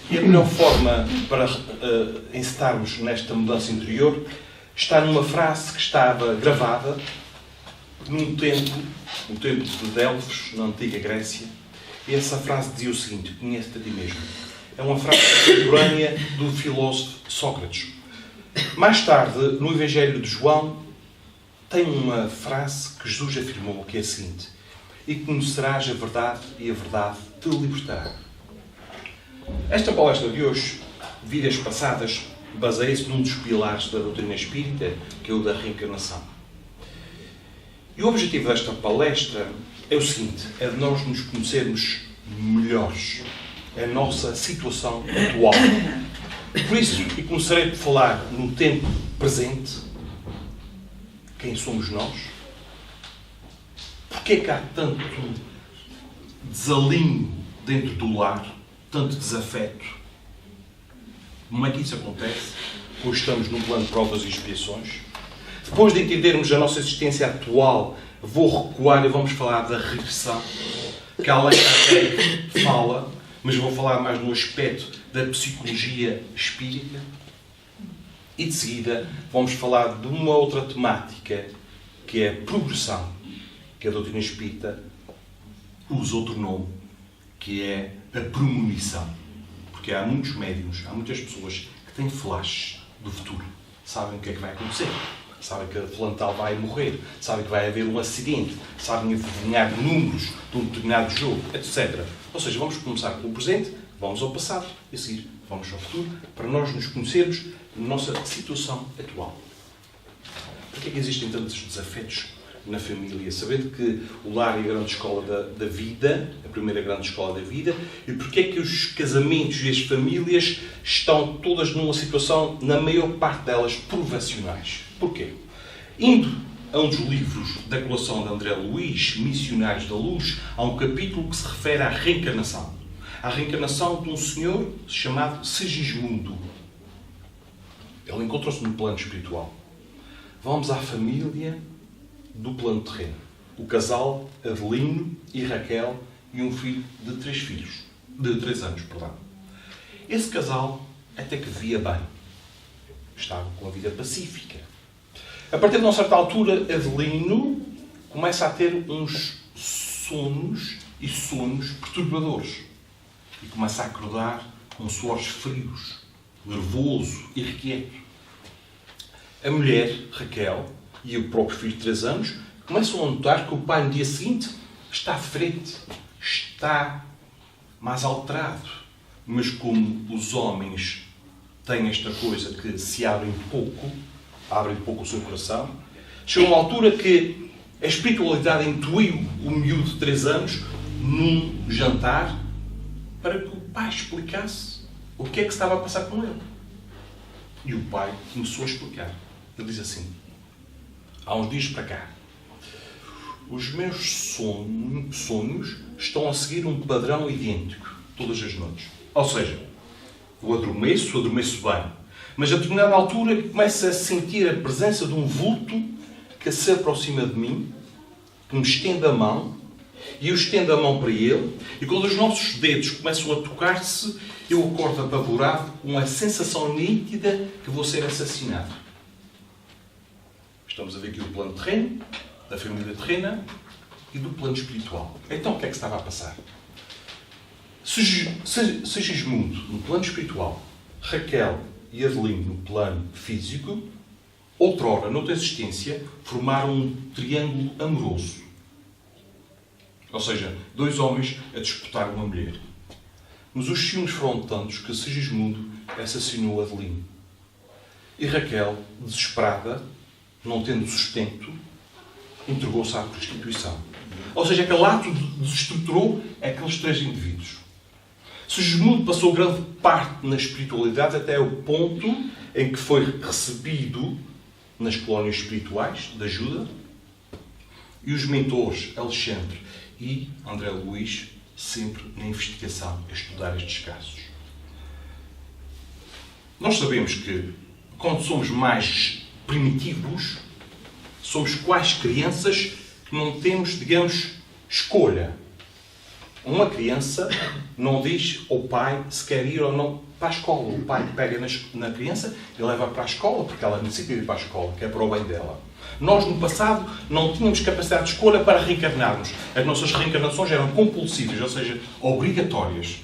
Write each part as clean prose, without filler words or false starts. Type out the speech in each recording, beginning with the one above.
E a melhor forma para encetarmos nesta mudança interior está numa frase que estava gravada num templo, no templo de Delfos, na antiga Grécia. E essa frase dizia o seguinte: conhece-te a ti mesmo. É uma frase contemporânea do filósofo Sócrates. Mais tarde, no Evangelho de João, tem uma frase que Jesus afirmou, que é a seguinte: e conhecerás a verdade, e a verdade te libertará. Esta palestra de hoje, Vidas Passadas, baseia-se num dos pilares da doutrina espírita, que é o da reencarnação. E o objetivo desta palestra é o seguinte: é de nós nos conhecermos melhores, a nossa situação atual. Por isso, e começarei por falar no tempo presente, quem somos nós, porque é que há tanto desalinho dentro do lar, tanto desafeto. Como é que isso acontece? Pois estamos num plano de provas e expiações. Depois de entendermos a nossa existência atual, vou recuar e vamos falar da regressão, que além da fala, mas vou falar mais no aspecto da psicologia espírita. E de seguida vamos falar de uma outra temática, que é a progressão, que a doutrina espírita usa outro nome, que é a premonição. Porque há muitos médiuns, há muitas pessoas que têm flash do futuro. Sabem o que é que vai acontecer. Sabem que a fulano tal vai morrer. Sabem que vai haver um acidente. Sabem adivinhar números de um determinado jogo, etc. Ou seja, vamos começar pelo presente, vamos ao passado e a seguir vamos ao futuro, para nós nos conhecermos na nossa situação atual. Porquê é que existem tantos desafetos na família? Sabendo que o lar é a grande escola da vida, a primeira grande escola da vida, e porquê é que os casamentos e as famílias estão todas numa situação, na maior parte delas, provacionais? Porquê? Indo a um dos livros da coleção de André Luiz, Missionários da Luz, há um capítulo que se refere à reencarnação. À reencarnação de um senhor chamado Segismundo. Ele encontrou-se no plano espiritual. Vamos à família do plano terreno. O casal Adelino e Raquel e um filho de 3 anos. Esse casal até que via bem. Estava com a vida pacífica. A partir de uma certa altura, Adelino começa a ter uns sonhos perturbadores. E começa a acordar com suores frios, nervoso, irrequieto. A mulher, Raquel, e o próprio filho de 3 anos começam a notar que o pai no dia seguinte está diferente, está mais alterado. Mas como os homens têm esta coisa que se abrem pouco o seu coração, chegou uma altura que a espiritualidade intuiu o miúdo de 3 anos num jantar para que o pai explicasse o que é que estava a passar com ele. E o pai começou a explicar. Ele diz assim: há uns dias para cá, os meus sonhos estão a seguir um padrão idêntico todas as noites. Ou seja, eu adormeço bem, mas a determinada altura começo a sentir a presença de um vulto que se aproxima de mim, que me estende a mão, e eu estendo a mão para ele, e quando os nossos dedos começam a tocar-se, eu acordo apavorado com a sensação nítida que vou ser assassinado. Estamos a ver aqui do plano terreno, da família terrena e do plano espiritual. Então, o que é que estava a passar? Segismundo, no plano espiritual, Raquel e Adelino, no plano físico, outrora, noutra existência, formaram um triângulo amoroso. Ou seja, 2 homens a disputar uma mulher. Mas os ciúmes foram tantos que Segismundo assassinou Adelino. E Raquel, desesperada, não tendo sustento, entregou-se à prostituição. Ou seja, aquele ato desestruturou aqueles 3 indivíduos. Segismundo passou grande parte na espiritualidade até o ponto em que foi recebido nas colónias espirituais de ajuda, e os mentores Alexandre e André Luiz sempre na investigação, a estudar estes casos. Nós sabemos que, quando somos mais primitivos, somos quais crianças que não temos, digamos, escolha. Uma criança não diz ao pai se quer ir ou não para a escola. O pai pega na criança e leva para a escola, porque ela necessita ir para a escola, que é para o bem dela. Nós, no passado, não tínhamos capacidade de escolha para reencarnarmos. As nossas reencarnações eram compulsivas, ou seja, obrigatórias.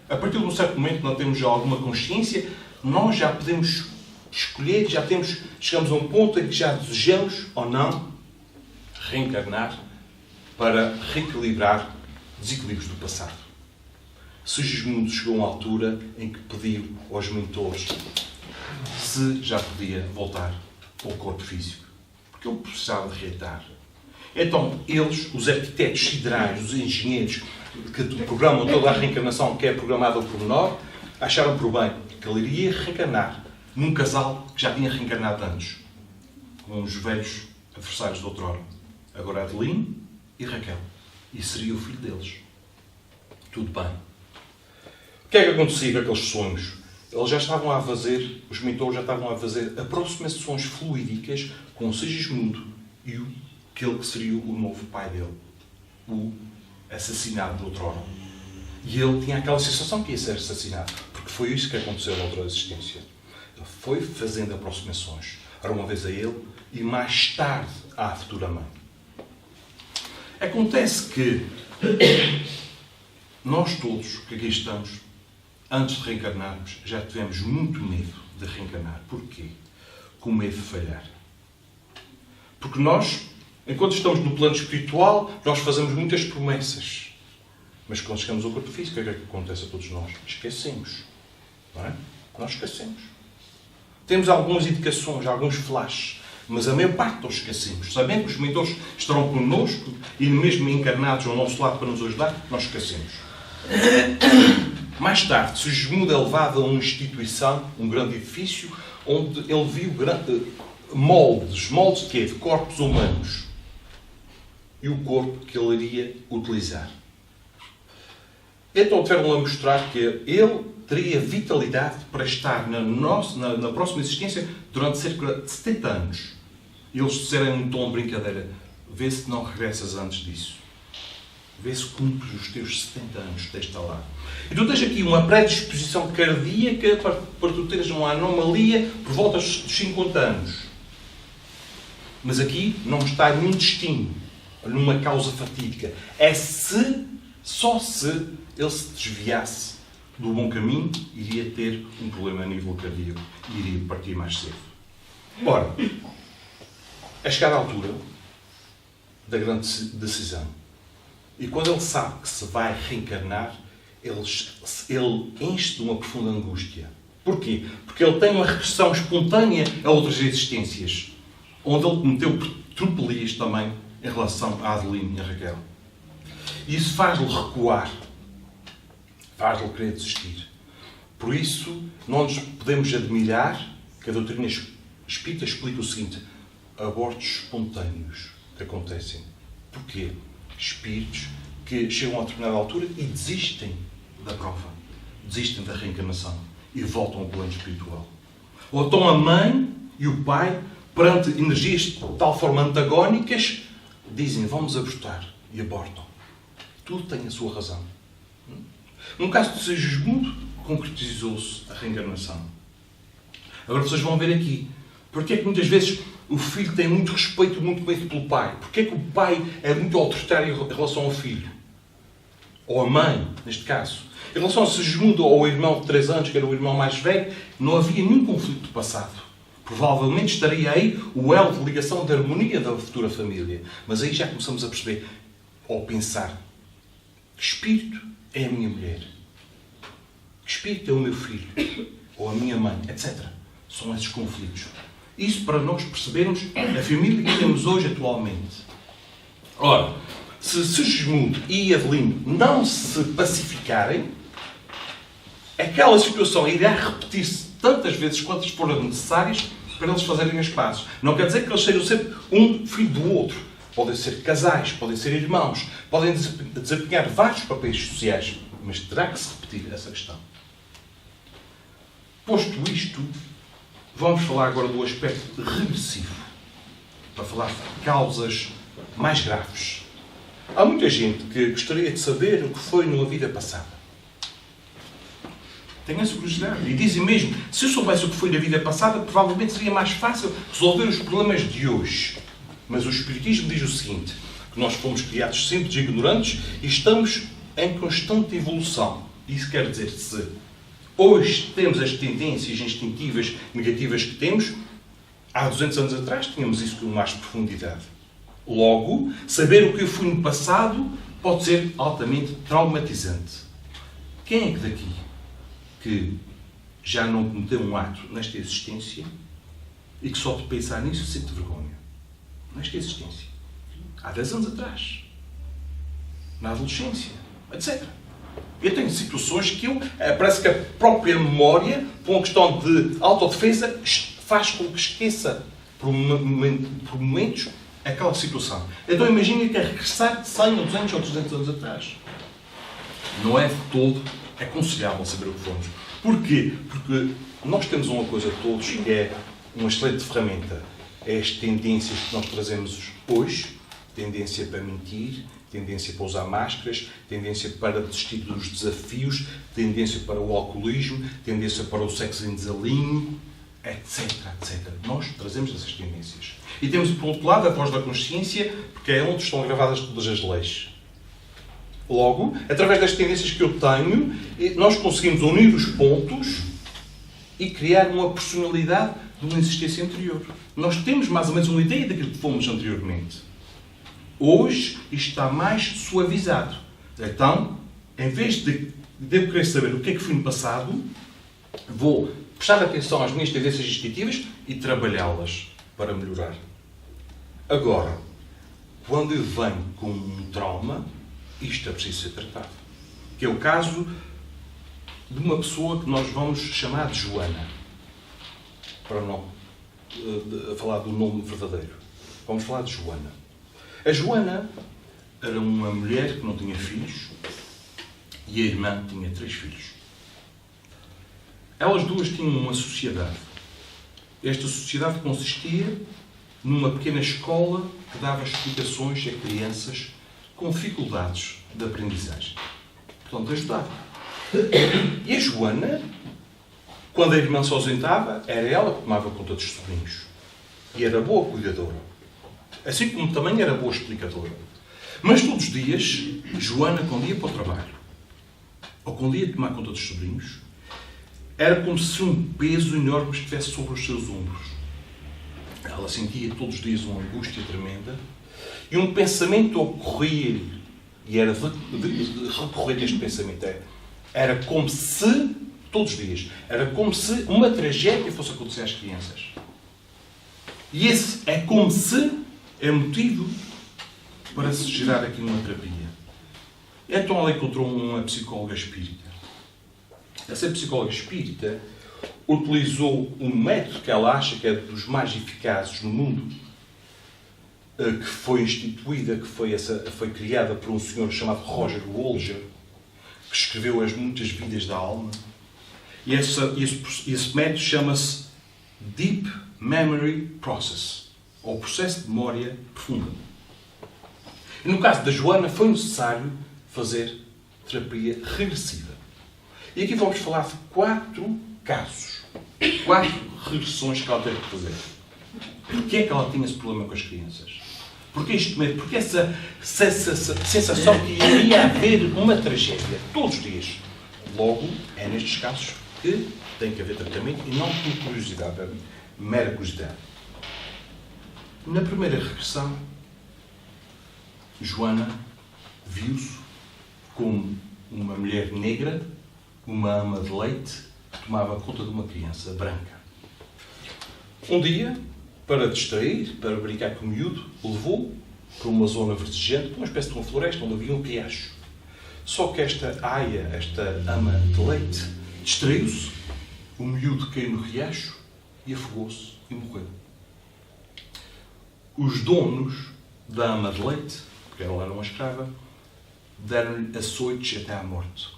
A partir de um certo momento, não temos já alguma consciência, nós já podemos escolher, chegamos a um ponto em que já desejamos ou não reencarnar para reequilibrar desequilíbrios do passado. Sigismundo chegou a uma altura em que pediu aos mentores se já podia voltar ao corpo físico, porque ele precisava de reatar. Então, eles, os arquitetos siderais, os engenheiros que programam toda a reencarnação que é programada por menor, acharam por bem que ele iria reencarnar num casal que já tinha reencarnado antes, com os velhos adversários de outrora. Agora Adeline e Raquel. E seria o filho deles. Tudo bem. O que é que acontecia com aqueles sonhos? Eles já estavam a fazer, os mentores já estavam a fazer aproximações fluídicas com o Sigismundo e aquele que seria o novo pai dele. O assassinado de outrora. E ele tinha aquela sensação que ia ser assassinado. Porque foi isso que aconteceu na outra existência. Ele foi fazendo aproximações. Era uma vez a ele e mais tarde à futura mãe. Acontece que nós todos que aqui estamos, antes de reencarnarmos, já tivemos muito medo de reencarnar. Porquê? Com medo de falhar. Porque nós, enquanto estamos no plano espiritual, nós fazemos muitas promessas. Mas quando chegamos ao corpo físico, o que é que acontece a todos nós? Esquecemos. Não é? Nós esquecemos. Temos algumas indicações, alguns flashes. Mas a maior parte nós esquecemos. Sabendo que os mentores estarão connosco e mesmo encarnados ao nosso lado para nos ajudar, nós esquecemos. Mais tarde, Sigismundo é levado a uma instituição, um grande edifício, onde ele viu moldes. Moldes de quê? De corpos humanos. E o corpo que ele iria utilizar. Então tiveram a mostrar que ele teria vitalidade para estar na próxima existência durante cerca de 70 anos. E eles disseram em um tom de brincadeira: vê se não regressas antes disso. Vê se cumpres os teus 70 anos que tens lá. E tu tens aqui uma predisposição cardíaca para tu teres uma anomalia por volta dos 50 anos. Mas aqui não está nenhum destino, numa causa fatídica. É só se ele se desviasse do bom caminho, iria ter um problema a nível cardíaco e iria partir mais cedo. Ora, a chegar à altura da grande decisão, e quando ele sabe que se vai reencarnar, ele enche de uma profunda angústia. Porquê? Porque ele tem uma regressão espontânea a outras existências, onde ele cometeu tropelias também em relação a Adeline e a Raquel. E isso faz-lhe recuar, faz-lhe querer desistir. Por isso, não nos podemos admirar que a doutrina espírita explica o seguinte: abortos espontâneos que acontecem. Porquê? Espíritos que chegam a determinada altura e desistem da prova, desistem da reencarnação e voltam ao plano espiritual. Ou então a mãe e o pai, perante energias de tal forma antagónicas, dizem: vamos abortar, e abortam. Tudo tem a sua razão. No caso de Sigismundo, concretizou-se a reencarnação. Agora vocês vão ver aqui porque é que muitas vezes o filho tem muito respeito e muito medo pelo pai. Porque é que o pai é muito autoritário em relação ao filho? Ou a mãe, neste caso. Em relação a Sigismundo ou ao irmão de 3 anos, que era o irmão mais velho, não havia nenhum conflito passado. Provavelmente estaria aí o elo de ligação de harmonia da futura família. Mas aí já começamos a perceber, ou pensar: que espírito é a minha mulher? Que espírito é o meu filho? Ou a minha mãe? Etc. São esses conflitos. Isso para nós percebermos a família que temos hoje atualmente. Ora, se Sigismundo e Adeline não se pacificarem, aquela situação irá repetir-se tantas vezes quantas forem necessárias para eles fazerem as pazes. Não quer dizer que eles sejam sempre um filho do outro. Podem ser casais, podem ser irmãos, podem desempenhar vários papéis sociais, mas terá que se repetir essa questão. Posto isto, vamos falar agora do aspecto regressivo, para falar de causas mais graves. Há muita gente que gostaria de saber o que foi numa vida passada. Tenho essa curiosidade. E dizem mesmo, se eu soubesse o que foi na vida passada, provavelmente seria mais fácil resolver os problemas de hoje. Mas o Espiritismo diz o seguinte, que nós fomos criados simples e ignorantes e estamos em constante evolução. Isso quer dizer, se hoje temos as tendências instintivas negativas que temos, há 200 anos atrás tínhamos isso com mais profundidade. Logo, saber o que eu fui no passado pode ser altamente traumatizante. Quem é que daqui que já não cometeu um ato nesta existência e que só de pensar nisso sente vergonha? Nesta existência. Há 10 anos atrás. Na adolescência. Etc. Eu tenho situações que parece que a própria memória, por uma questão de autodefesa, faz com que esqueça por momentos aquela situação. Então imagina que é regressar de 100 ou 200 ou 300 anos atrás. Não é de todo aconselhável saber o que fomos. Porquê? Porque nós temos uma coisa todos que é uma excelente ferramenta. É as tendências que nós trazemos hoje. Tendência para mentir, tendência para usar máscaras, tendência para desistir dos desafios, tendência para o alcoolismo, tendência para o sexo em desalinho, etc, etc. Nós trazemos essas tendências. E temos, por outro lado, a voz da consciência, porque é onde estão gravadas todas as leis. Logo, através das tendências que eu tenho, nós conseguimos unir os pontos e criar uma personalidade de uma existência anterior. Nós temos mais ou menos uma ideia daquilo que fomos anteriormente. Hoje, isto está mais suavizado. Então, em vez de eu querer saber o que é que fui no passado, vou prestar atenção às minhas tendências instintivas e trabalhá-las para melhorar. Agora, quando eu venho com um trauma, isto é preciso ser tratado. Que é o caso de uma pessoa que nós vamos chamar de Joana. Para não falar do nome verdadeiro. Vamos falar de Joana. A Joana era uma mulher que não tinha filhos e a irmã tinha 3 filhos. Elas duas tinham uma sociedade. Esta sociedade consistia numa pequena escola que dava explicações a crianças com dificuldades de aprendizagem. Portanto, ajudava. E a Joana, quando a irmã se ausentava, era ela que tomava conta dos sobrinhos. E era boa cuidadora. Assim como também era boa explicadora. Mas todos os dias, Joana, quando ia para o trabalho, ou quando ia tomar conta dos sobrinhos, era como se um peso enorme estivesse sobre os seus ombros. Ela sentia todos os dias uma angústia tremenda e um pensamento ocorria-lhe. E era recorrente este pensamento. Era como se, todos os dias, era como se uma tragédia fosse acontecer às crianças. E esse é como se é motivo para se gerar aqui uma terapia. Então ela encontrou uma psicóloga espírita. Essa psicóloga espírita utilizou um método que ela acha que é dos mais eficazes no mundo, que foi instituída, que foi criada por um senhor chamado Roger Wolger, que escreveu as muitas vidas da alma. E esse método chama-se Deep Memory Process, ou processo de memória profunda. E no caso da Joana foi necessário fazer terapia regressiva. E aqui vamos falar de 4 casos. 4 regressões que ela teve que fazer. Porquê é que ela tinha esse problema com as crianças? Porquê este medo? Porquê essa sensação que iria haver uma tragédia todos os dias? Logo, é nestes casos que tem que haver tratamento e não por curiosidade, mera curiosidade. Na primeira regressão, Joana viu-se como uma mulher negra, uma ama de leite, que tomava conta de uma criança branca. Um dia, para distrair, para brincar com o miúdo, o levou para uma zona verdejante, uma espécie de uma floresta, onde havia um riacho. Só que esta aia, esta ama de leite, distraiu-se, o miúdo caiu no riacho e afogou-se e morreu. Os donos da ama de leite, porque ela era uma escrava, deram-lhe açoites até à morte.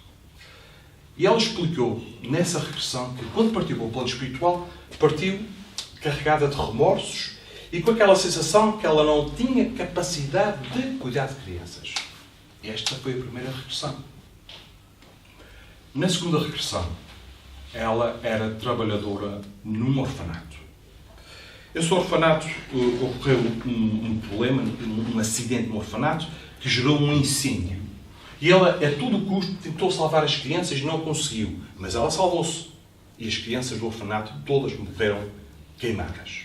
E ela explicou, nessa regressão, que quando partiu para o plano espiritual, partiu carregada de remorsos e com aquela sensação que ela não tinha capacidade de cuidar de crianças. Esta foi a primeira regressão. Na segunda regressão, ela era trabalhadora num orfanato. Esse orfanato ocorreu um problema, um acidente no orfanato, que gerou um incêndio. E ela, a todo custo, tentou salvar as crianças e não conseguiu. Mas ela salvou-se. E as crianças do orfanato todas morreram queimadas.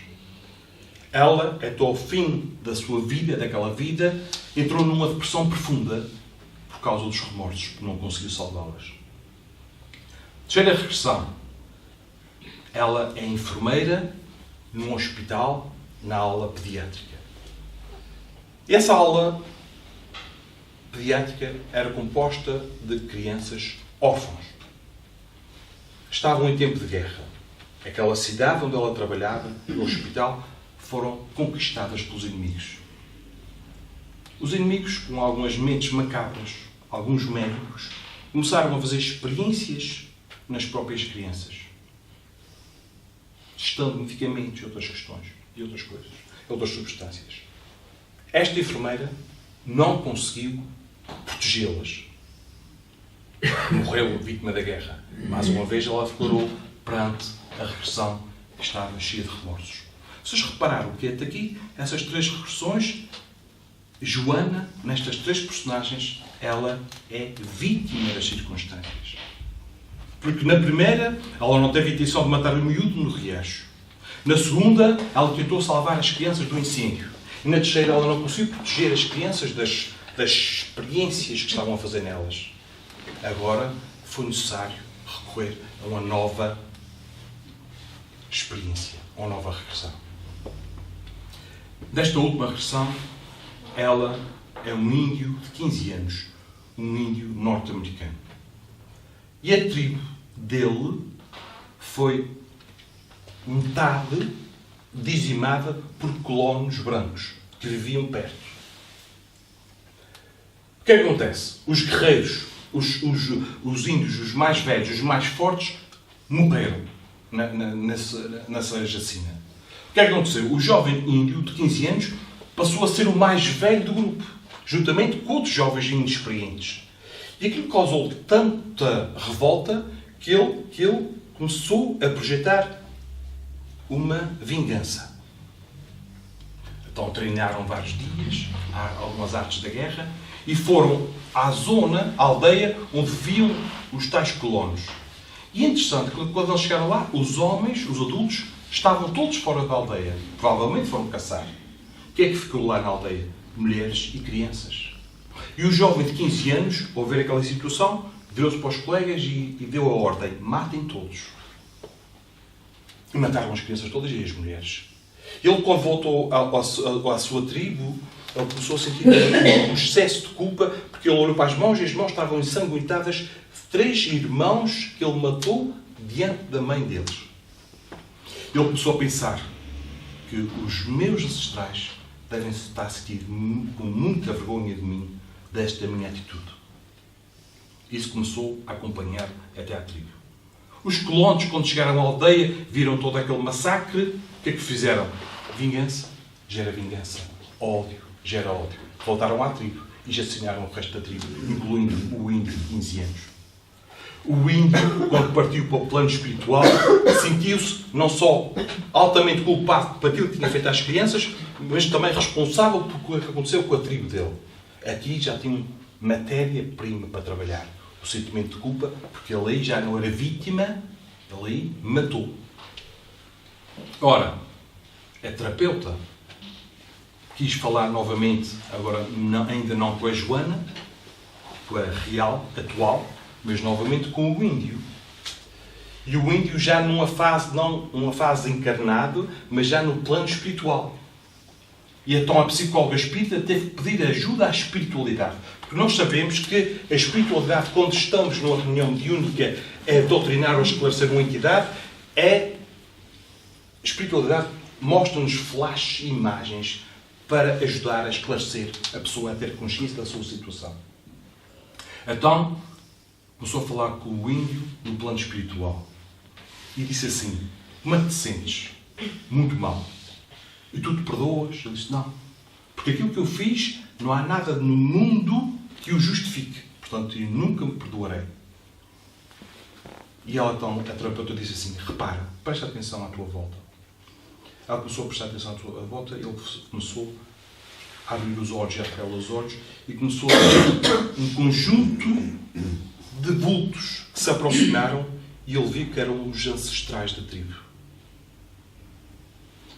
Ela, até ao fim da sua vida, daquela vida, entrou numa depressão profunda por causa dos remorsos, porque não conseguiu salvá-las. Terceira regressão. Ela é enfermeira num hospital, na aula pediátrica. E essa aula pediátrica era composta de crianças órfãos. Estavam em tempo de guerra. Aquela cidade onde ela trabalhava, no hospital, foram conquistadas pelos inimigos. Os inimigos, com algumas mentes macabras, alguns médicos, começaram a fazer experiências nas próprias crianças, testando medicamentos e outras questões, e outras coisas, outras substâncias. Esta enfermeira não conseguiu protegê-las. Morreu vítima da guerra. Mais uma vez ela declarou perante a regressão que estava cheia de remorsos. Vocês repararam que até aqui, essas três regressões, Joana, nestas três personagens, ela é vítima das circunstâncias. Porque na primeira, ela não teve a intenção de matar o miúdo no riacho. Na segunda, ela tentou salvar as crianças do incêndio. E na terceira, ela não conseguiu proteger as crianças das experiências que estavam a fazer nelas. Agora foi necessário recorrer a uma nova experiência, a uma nova regressão. Desta última regressão, ela é um índio de 15 anos, um índio norte-americano. E a tribo dele foi metade dizimada por colonos brancos que viviam perto. O que é que acontece? Os guerreiros, os índios, os mais velhos, os mais fortes, morreram nessa jacina. O que é que aconteceu? O jovem índio de 15 anos passou a ser o mais velho do grupo, juntamente com outros jovens inexperientes. E aquilo causou tanta revolta que ele começou a projetar uma vingança. Então treinaram vários dias, algumas artes da guerra, e foram à zona, à aldeia, onde viviam os tais colonos. E é interessante que quando eles chegaram lá, os homens, os adultos, estavam todos fora da aldeia. Provavelmente foram caçar. O que é que ficou lá na aldeia? Mulheres e crianças. E o jovem de 15 anos, ao ver aquela situação, virou-se para os colegas e deu a ordem: matem todos. E mataram as crianças todas e as mulheres. Ele, quando voltou à sua tribo, ele começou a sentir um excesso de culpa, porque ele olhou para as mãos e as mãos estavam ensanguentadas de 3 irmãos que ele matou diante da mãe deles. Ele começou a pensar que os meus ancestrais devem estar a sentir com muita vergonha de mim, desta minha atitude. Isso começou a acompanhar até à tribo. Os colonos, quando chegaram à aldeia, viram todo aquele massacre. O que é que fizeram? Vingança gera vingança. Ódio gera ódio. Voltaram à tribo e já assassinaram o resto da tribo, incluindo o índio de 15 anos. O índio, quando partiu para o plano espiritual, sentiu-se não só altamente culpado por aquilo que tinha feito às crianças, mas também responsável por o que aconteceu com a tribo dele. Aqui já tinha matéria-prima para trabalhar. O sentimento de culpa, porque ele aí já não era vítima, ele aí matou. Ora, a terapeuta quis falar novamente, agora ainda não com a Joana, com a real, atual, mas novamente com o índio. E o índio já numa fase, não uma fase encarnado, mas já no plano espiritual. E então a psicóloga espírita teve que pedir ajuda à espiritualidade. Porque nós sabemos que a espiritualidade, quando estamos numa reunião mediúnica a doutrinar ou esclarecer uma entidade, a espiritualidade mostra-nos flashes e imagens para ajudar a esclarecer a pessoa a ter consciência da sua situação. Então, começou a falar com o índio no plano espiritual. E disse assim: como é que te sentes? Muito mal. E tu te perdoas? Ele disse, não. Porque aquilo que eu fiz, não há nada no mundo que o justifique. Portanto, eu nunca me perdoarei. E ela, então, a terapeuta disse assim, repara, presta atenção à tua volta. Ela começou a prestar atenção à tua volta, ele começou a abrir os olhos e a arregalar os olhos e começou a ver um conjunto de vultos que se aproximaram e ele viu que eram os ancestrais da tribo.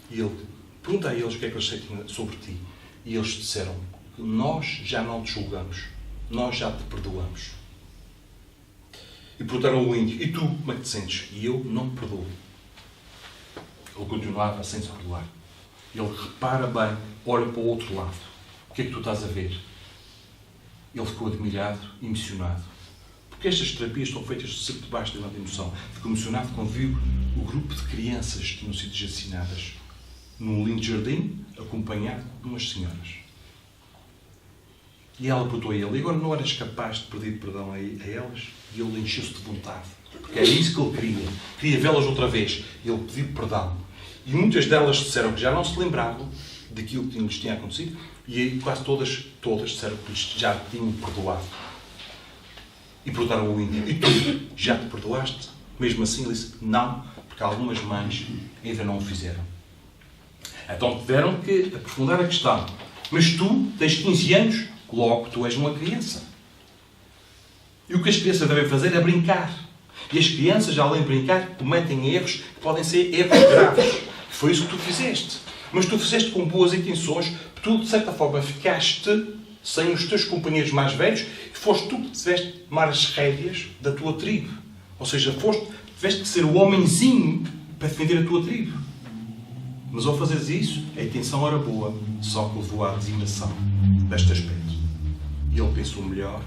E ele pergunta a eles o que é que eles sentem sobre ti. E eles disseram, nós já não te julgamos, nós já te perdoamos. E perguntaram ao índio, e tu, como é que te sentes? E eu não me perdoo. Ele continuava sem se perdoar. Ele repara bem, olha para o outro lado. O que é que tu estás a ver? Ele ficou admirado, emocionado. Porque estas terapias são feitas sempre debaixo de uma emoção. Ficou emocionado quando viu o grupo de crianças que tinham sido ensinadas num lindo jardim, acompanhado de umas senhoras. E ela perguntou a ele, e agora não eras capaz de pedir perdão a elas? E ele encheu-se de vontade. Porque era isso que ele queria. Queria vê-las outra vez. E ele pediu perdão. E muitas delas disseram que já não se lembravam daquilo que lhes tinha acontecido. E aí quase todas disseram que já tinham perdoado. E perguntaram ao índio, e tu, já te perdoaste? Mesmo assim ele disse, não, porque algumas mães ainda não o fizeram. Então tiveram que aprofundar a questão. Mas tu tens 15 anos, logo tu és uma criança. E o que as crianças devem fazer é brincar. E as crianças, além de brincar, cometem erros que podem ser erros graves. Foi isso que tu fizeste. Mas tu fizeste com boas intenções, tu, de certa forma, ficaste sem os teus companheiros mais velhos e foste tu que tiveste de tomar as rédeas da tua tribo. Ou seja, tiveste que ser o homenzinho para defender a tua tribo. Mas ao fazeres isso, a intenção era boa, só que levou à designação deste aspecto. E ele pensou melhor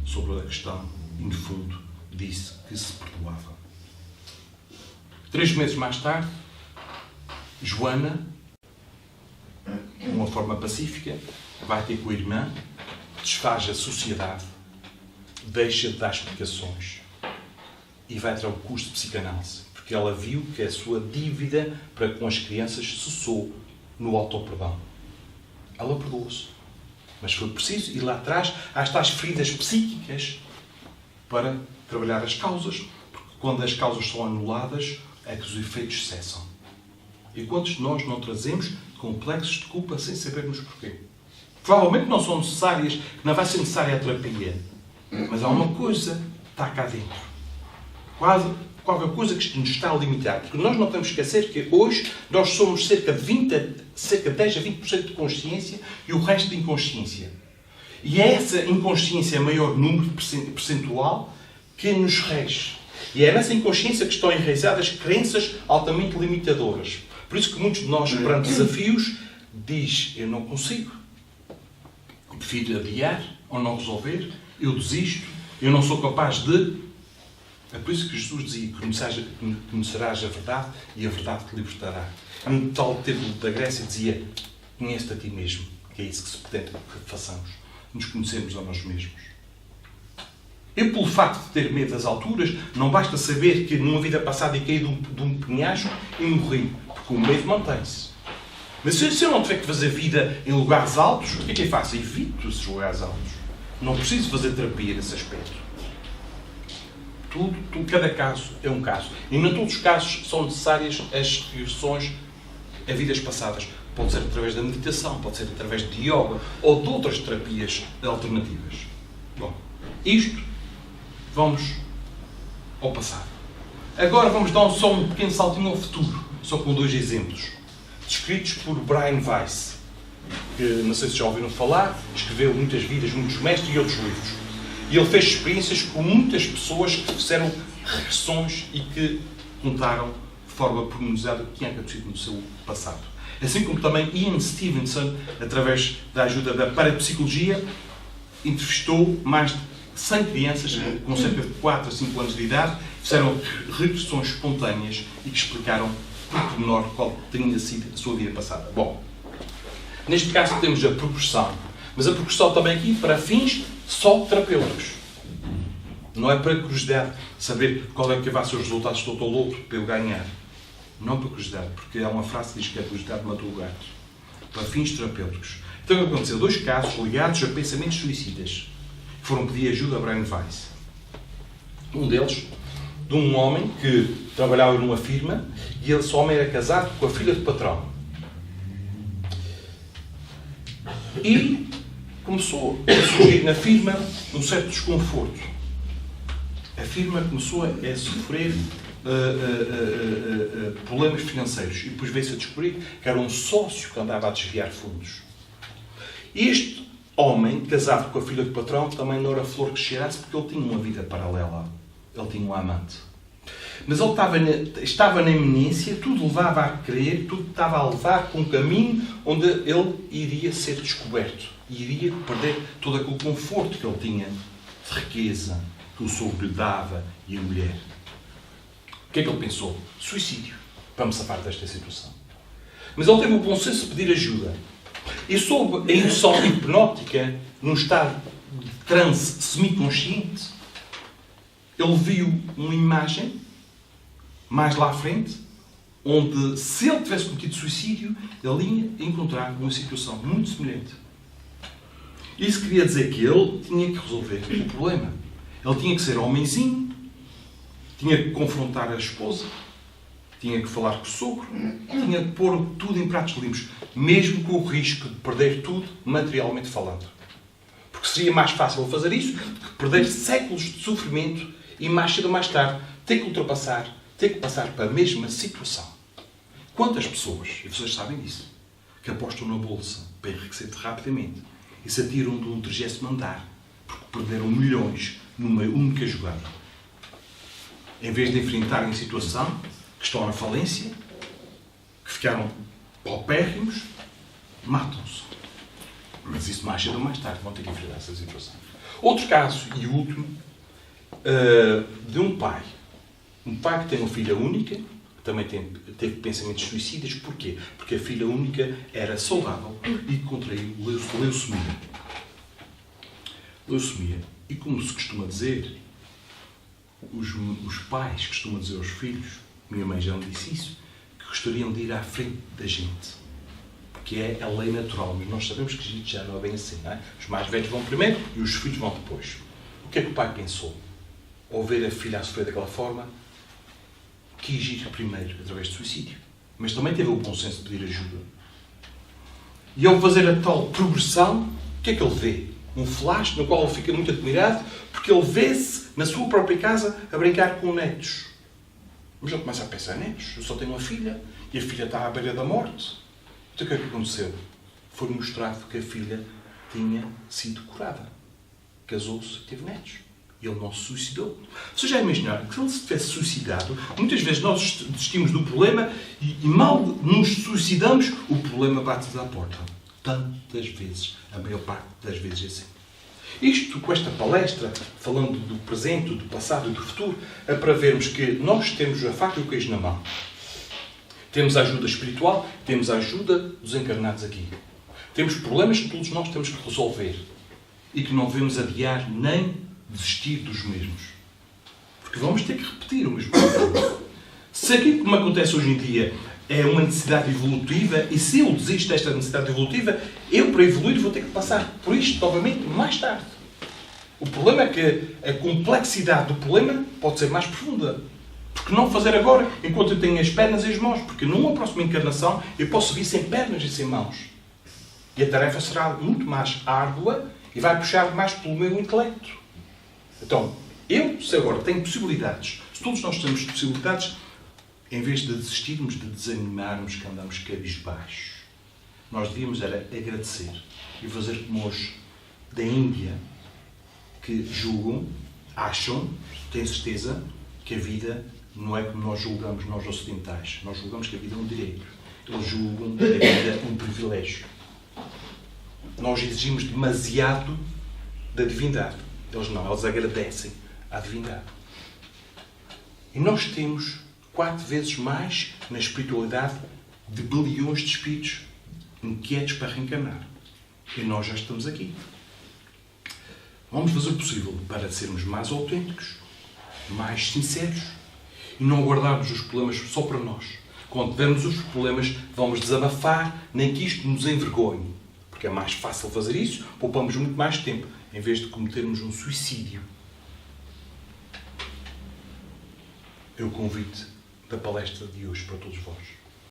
sobre a questão e, no fundo, disse que se perdoava. 3 meses mais tarde, Joana, de uma forma pacífica, vai ter com a irmã, desfaz a sociedade, deixa de dar explicações e vai ter um curso de psicanálise. Porque ela viu que a sua dívida para com as crianças cessou no autoperdão. Ela perdoou-se. Mas foi preciso ir lá atrás às tais feridas psíquicas para trabalhar as causas. Porque quando as causas são anuladas, é que os efeitos cessam. E quantos de nós não trazemos complexos de culpa sem sabermos porquê? Provavelmente não são necessárias, não vai ser necessária a terapia. Mas há uma coisa que está cá dentro. Qualquer coisa que nos está a limitar. Porque nós não temos que esquecer que hoje nós somos cerca de 10 a 20% de consciência e o resto de inconsciência. E é essa inconsciência, maior número percentual, que nos rege. E é nessa inconsciência que estão enraizadas crenças altamente limitadoras. Por isso que muitos de nós, perante desafios, diz, eu não consigo. Prefiro adiar ou não resolver. Eu desisto. Eu não sou capaz de... É por isso que Jesus dizia, conhecerás a verdade e a verdade te libertará. Um tal termo da Grécia dizia, conhece-te a ti mesmo. Que é isso que se pretende que façamos. Nos conhecermos a nós mesmos. Eu, pelo facto de ter medo das alturas, não basta saber que numa vida passada eu caí de um penhasco e morri. Porque o medo mantém-se. Mas se eu não tiver que fazer vida em lugares altos, o que é que eu faço? Evito esses lugares altos. Não preciso fazer terapia nesse aspecto. Cada caso é um caso. E não todos os casos são necessárias as regressões a vidas passadas. Pode ser através da meditação, pode ser através de yoga ou de outras terapias alternativas. Bom, isto, vamos ao passado. Agora vamos dar só um pequeno saltinho ao futuro, só com 2 exemplos, descritos por Brian Weiss, que não sei se já ouviram falar, escreveu muitas vidas, muitos mestres e outros livros. E ele fez experiências com muitas pessoas que fizeram regressões e que contaram de forma pormenorizada o que tinha acontecido no seu passado. Assim como também Ian Stevenson, através da ajuda da parapsicologia, entrevistou mais de 100 crianças com cerca de 4 a 5 anos de idade, fizeram regressões espontâneas e que explicaram por pormenor qual tinha sido a sua vida passada. Bom, neste caso temos a progressão, mas a progressão também aqui para fins só terapêuticos. Não é para curiosidade saber qual é que vai ser os resultados do outro para eu ganhar. Não para curiosidade, porque há uma frase que diz que a curiosidade matou o gato. para fins terapêuticos. Então, aconteceu 2 casos ligados a pensamentos suicidas que foram pedir ajuda a Brian Weiss. Um deles, de um homem que trabalhava numa firma e esse homem era casado com a filha do patrão. E começou a surgir na firma um certo desconforto. A firma começou a sofrer problemas financeiros e depois veio-se a descobrir que era um sócio que andava a desviar fundos. Este homem, casado com a filha do patrão, também não era flor que cheirasse porque ele tinha uma vida paralela. Ele tinha um amante. Mas ele estava na iminência, tudo levava a crer, tudo estava a levar para um caminho onde ele iria ser descoberto. E iria perder todo aquele conforto que ele tinha de riqueza, que o sogro lhe dava e a mulher. O que é que ele pensou? Suicídio, para me safar desta situação. Mas ele teve o bom senso de pedir ajuda. E sob a indução hipnótica, num estado de transe semiconsciente, ele viu uma imagem, mais lá à frente, onde, se ele tivesse cometido suicídio, ele ia encontrar uma situação muito semelhante. Isso queria dizer que ele tinha que resolver o problema. Ele tinha que ser homenzinho, tinha que confrontar a esposa, tinha que falar com o sogro, tinha que pôr tudo em pratos limpos, mesmo com o risco de perder tudo, materialmente falando. Porque seria mais fácil fazer isso do que perder séculos de sofrimento e mais cedo ou mais tarde ter que ultrapassar, ter que passar para a mesma situação. Quantas pessoas, e vocês sabem disso, que apostam na bolsa para enriquecer rapidamente e se atiram de um 30º andar porque perderam milhões numa única jogada. Em vez de enfrentarem a situação, que estão na falência, que ficaram paupérrimos, matam-se. Mas isso mais cedo ou mais tarde vão ter que enfrentar essa situação. Outro caso, e último, de um pai. Um pai que tem uma filha única, que também teve pensamentos suicidas. Porquê? Porque a filha única era saudável e contraiu leucemia. Leucemia. E como se costuma dizer, os pais costumam dizer aos filhos, minha mãe já me disse isso, que gostariam de ir à frente da gente. Porque é a lei natural. Mas nós sabemos que a gente já não é bem assim, não é? Os mais velhos vão primeiro e os filhos vão depois. O que é que o pai pensou? Ao ver a filha a sofrer daquela forma, quis ir primeiro através de suicídio. Mas também teve o bom senso de pedir ajuda. E ao fazer a tal progressão, o que é que ele vê? Um flash no qual ele fica muito admirado, porque ele vê-se na sua própria casa a brincar com netos. Mas ele começa a pensar, netos, eu só tenho uma filha, e a filha está à beira da morte. Então o que é que aconteceu? Foi mostrado que a filha tinha sido curada. Casou-se e teve netos. E ele não se suicidou. Vocês já imaginaram que se ele se tivesse suicidado, muitas vezes nós desistimos do problema e mal nos suicidamos, o problema bate-nos à porta. Tantas vezes, a maior parte das vezes é assim. Isto, com esta palestra, falando do presente, do passado e do futuro, é para vermos que nós temos a faca e o queijo na mão. Temos a ajuda espiritual, temos a ajuda dos encarnados aqui. Temos problemas que todos nós temos que resolver e que não devemos adiar nem desistir dos mesmos. Porque vamos ter que repetir o mesmo problema. Se aquilo que me acontece hoje em dia é uma necessidade evolutiva, e se eu desisto desta necessidade evolutiva, eu, para evoluir, vou ter que passar por isto novamente mais tarde. O problema é que a complexidade do problema pode ser mais profunda. Porque não fazer agora, enquanto eu tenho as pernas e as mãos? Porque numa próxima encarnação eu posso vir sem pernas e sem mãos. E a tarefa será muito mais árdua e vai puxar mais pelo meu intelecto. Então, eu, se agora tenho possibilidades, se todos nós temos possibilidades, em vez de desistirmos, de desanimarmos, que andamos cabisbaixos, nós devíamos era agradecer e fazer como hoje da Índia, que julgam, acham, têm certeza que a vida não é como nós julgamos, nós ocidentais. Nós julgamos que a vida é um direito. Eles julgam que a vida é um privilégio. Nós exigimos demasiado da divindade. Eles não, eles agradecem à divindade. E nós temos 4 vezes mais na espiritualidade de bilhões de espíritos inquietos para reencarnar. E nós já estamos aqui. Vamos fazer o possível para sermos mais autênticos, mais sinceros e não guardarmos os problemas só para nós. Quando tivermos os problemas, vamos desabafar, nem que isto nos envergonhe. Porque é mais fácil fazer isso, poupamos muito mais tempo, em vez de cometermos um suicídio. É o convite da palestra de hoje para todos vós.